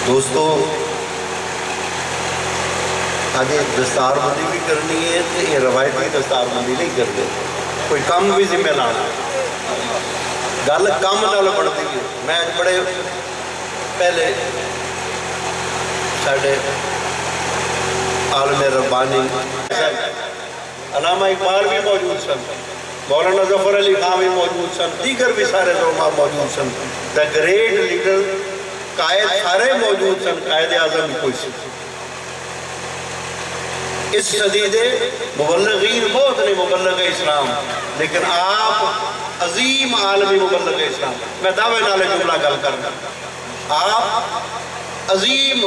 دوستو آگے دستار بندی بھی کرنی ہے تو یہ روایتی دستار بندی نہیں کرتے، کوئی کم بھی ذمہ لانا گل کم نال بڑھتی ہے۔ میں بڑے پہلے ساڑھے عالم ربانی علامہ اقبال بھی موجود سن، مولانا ظفر علی خان بھی موجود سن، دیگر بھی سارے علماء موجود سن، دا گریٹ لیڈر قائد سارے موجود سن، قائد اعظم کوئی سی۔ اس صدی دے مبلغین بہت نے مبلغ اسلام، لیکن آپ عظیم عالمی مبلغ اسلام، میں دعوے نالے جملہ گل کرنا، آپ عظیم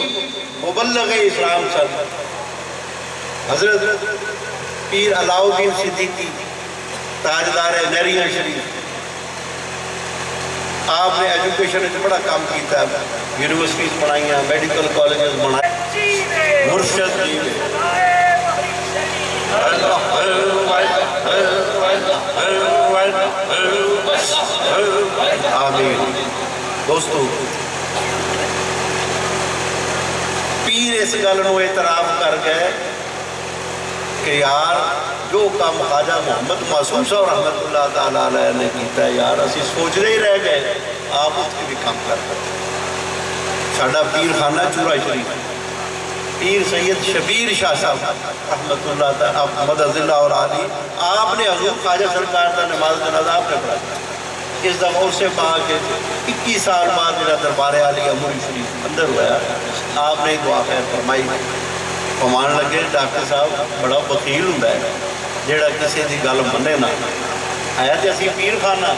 مبلغ اسلام سن۔ حضرت پیر علاؤالدین صدیقی تاجدار نہریاں شریف، آپ نے ایجوکیشن میں بڑا کام کیتا ہے، یونیورسٹیز بنائیاں، میڈیکل کالجز بنائے، مرشد جی آمین۔ دوستو پیر اس گل نو اعتراف کر گئے کہ یار جو کام خواجہ محمد معصوم صاحب رحمت اللہ تعالیٰ علیہ نے کیتا ہے، یار اسی سوچنے ہی رہ گئے، آپ اس کی بھی کام کرتے۔ ساڑھا پیر خانہ چورا شریف، پیر سید شبیر شاہ صاحب رحمت اللہ تعالیٰ مدد اللہ اور عالی، آپ نے حضور خواجہ سرکار کا نماز جنازہ آپ نے پڑھا۔ اس دفعہ اس سے کہا کہ 21 سال بعد میرا دربار عالیہ موری شریف اندر ہوا، آپ نے دعا خیر فرمائی۔ فرمان لگے ڈاکٹر صاحب بڑا وکیل ہوں ہے جیڑا کسی دی گل منے نہ، آیا تے اسی پیر خانہ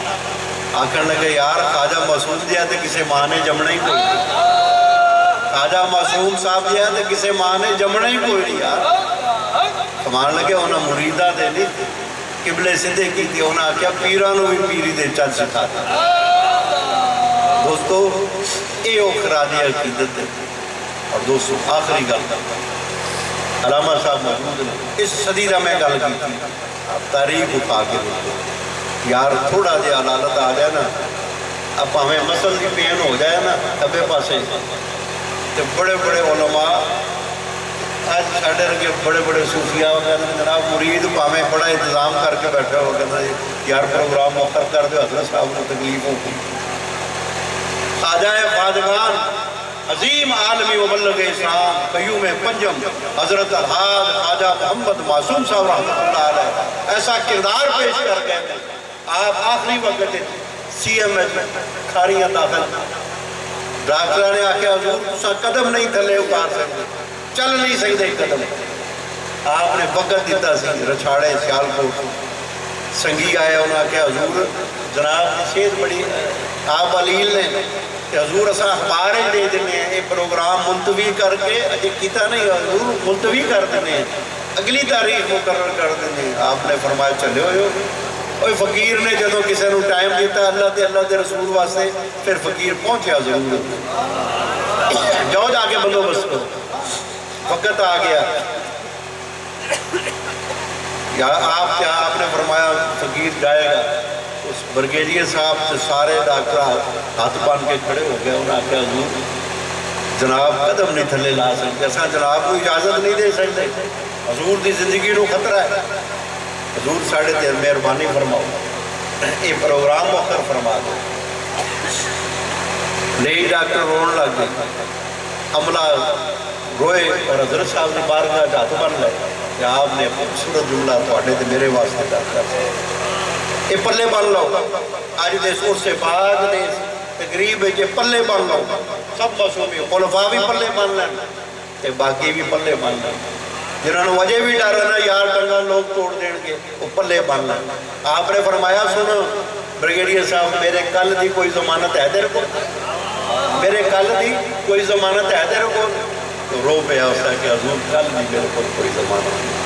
آکھن لگے یار خواجہ معصوم دیا تے کسے ماں نے جمنا ہی کوئی نہیں، خواجہ معصوم صاحب دیا تے کسے ماں نے جمنا ہی کوئی نہیں یار۔ فرمان لگے انہاں مریدہ دے نہیں قبلے سدھے کی تھی، انہاں کیا پیرانو بھی پیری دے چل سکھا تھا۔ دوستو اے اخراجی عقیدت ہے۔ اور دوستو آخری گل علامہ صاحب موجود ہیں، اس صدی دا میں گل کی تھی، تاریخ اٹھا کے دیکھو یار، تھوڑا جہا حالت آ جائے نا، اب ہمیں مسل کی پین ہو جائے نا کبے پاسے، تو بڑے بڑے علماء آج ساڑھے رکھے بڑے بڑے صوفیاء وغیرہ جناب مرید پاہمیں بڑا انتظام کر کے بیٹھا ہو کہنا یار پروگرام مؤخر کر دے، حضرت صاحب کو تکلیف ہوگی۔ خواجہ خواجگان عظیم عالمی مبلغ اسلام قیوم پنجم حضرت الحاج خواجہ محمد معصوم صاحب رحمت اللہ علیہ ایسا کردار پیش کر گئے۔ آپ آخری وقت سی ایم ایچ کھاریاں داخل، ڈاکٹر نے آکے حضور تسا قدم نہیں تھلے اتار سکتے، چل نہیں سکتے قدم۔ آپ نے وقت دیتا سی رچھاڑے سیال کو سنگی آیا، انہوں نے آکے حضور جناب صحت بڑی آپ علیل نے کہ حضور اسا اخبار دے دینے ہیں، یہ پروگرام ملتوی کر کے اجے کیتا نہیں، حضور ملتوی کر دینے ہیں، اگلی تاریخ مقرر کر دینے ہیں۔ آپ نے فرمایا چلے ہوئے ہو۔ اوہ فقیر نے جدو کسی نے ٹائم دیتا اللہ دے رسول واسطے، پھر فقیر پہنچیا ضرور، جاؤ جا کے بندوبست کرو، وقت آ گیا۔ یا آپ نے فرمایا فقیر جائے گا، اس برگیڈیئر صاحب سے سارے ڈاکٹر ہاتھ بان کے کھڑے ہو گئے، انہوں نے کہا حضور جناب قدم نہیں تھلے لا سکتے، ایسا جناب کو اجازت نہیں دے سکتے، حضور دی زندگی نو خطرہ ہے، حضور ساڑھے تیر مہربانی فرماؤ، یہ پروگرام مؤخر فرما دو۔ نئی ڈاکٹر رون لگ گئے، عملہ روئے اور حضرت صاحب نے بارگاہ ہاتھ بن لے کہ آپ نے خوبصورت جملہ تواڈے تے میرے واسطے ڈاکٹر یہ پلے بن لو، آج دے سور سے بعد نے تقریب ہے کہ پلے بن لو، سب معصومی خلفاء بھی پلے بن لیں تے باقی بھی پلے بن لیں، جنہوں نے وجہ بھی ڈر رہا یار ٹنگا لوگ توڑ دیں گے وہ پلے بن لیں۔ آپ نے فرمایا سنو بریگیڈیئر صاحب میرے کل دی کوئی ضمانت ہے تیرے کو، میرے کل دی کوئی ضمانت ہے تیرے کو؟ تو رو پہ آسا کہ حضور کل دی میرے کو کوئی ضمانت نہیں۔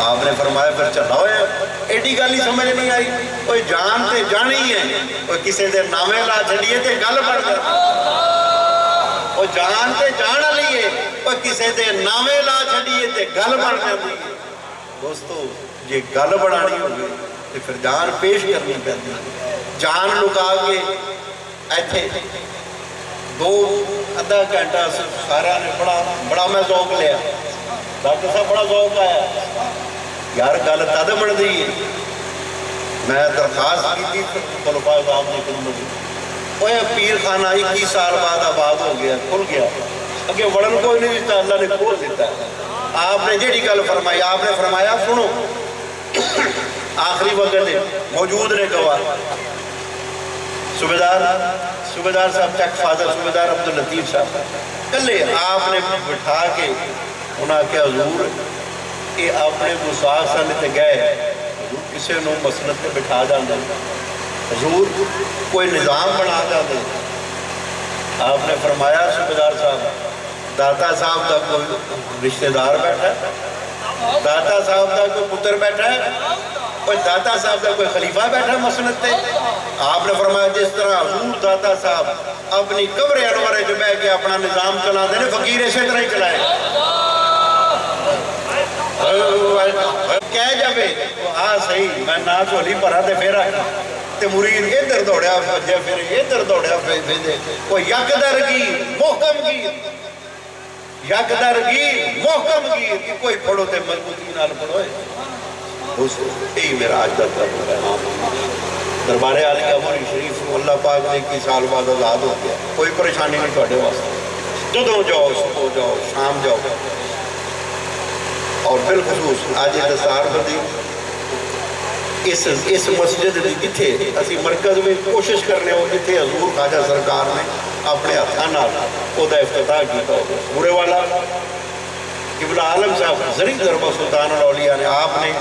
آپ نے فرمایا پھر چلا ہویا، ایڈی گالی سمجھ نہیں آئی، کوئی جان تے جانی ہے، کوئی کسی دے نامے لا چھڑیے تے گل بڑھ کر، وہ جان تے جان لیے، کوئی کسی دے نامے لا چھڑیے تے گل بڑھ کر دی۔ دوستو یہ گل بڑھانی ہوگی تو پھر جان پیش کرنی پہنی، جان لکا کے ایتھے دو ادھا گھنٹہ سارا نے بڑا میں ذوق لیا ڈاکٹر صاحب بڑا ذوق آیا یار گل تد بنتی ہے میں درخواست کی خلفاء صاحب نے خدمت وہ پیر خانہ 21 سال بعد آباد ہو گیا کھل گیا اگے وڑن کوئی نہیں دیتا اللہ نے کھول دیتا ہے آپ نے جیڑی گل فرمائی آپ نے فرمایا سنو آخری وقت موجود نے گواہ صوبیدار صاحب چک فاضل صوبیدار عبداللطیف صاحب کلے آپ نے بٹھا کے انہاں کہ حضور یہ اپنے گستاخ سن تے گئے حضور کسے نو مسند تے بٹھا جاندے حضور کوئی نظام بنا جاندے آپ نے فرمایا صوبیدار صاحب داتا صاحب کا کوئی رشتہ دار بیٹھا ہے داتا صاحب کا کوئی پتر بیٹھا ہے کوئی داتا صاحب کا کوئی خلیفہ بیٹھا مسند تے آپ نے فرمایا جس طرح حضور داتا صاحب اپنی قبر انور جو بیٹھ کے اپنا نظام چلا دے فقیر اسی طرح ہی چلائے کہہ جاوے ہاں صحیح میں نہ جھولی بھرا تے پھر تے مرید ادھر دوڑیا بھجے پھر ادھر دوڑیا بھجے کوئی یک درگیر محکم گیر یک درگیر محکم گیر کہ کوئی پڑھو تے مضبوطی نال پڑھوئے یہی میرا آج تک کا پیغام دربار عالیہ موری شریف اللہ پاک نے 21 سال بعد آزاد ہو گیا کوئی پریشانی نہیں تھوڑے واسطے جدوں جاؤ صبح جاؤ شام جاؤ اور بالخصوص آج دستار بندی اس مسجد دی جتھے اسی مرکز میں کوشش کرنے ہو جتھے حضور خواجہ سرکار نے اپنے ہاتھاں نال اودا افتتاح کیتا ہو برے والا قبلہ عالم صاحب زری دربہ سلطان الاولیاء نے آپ نے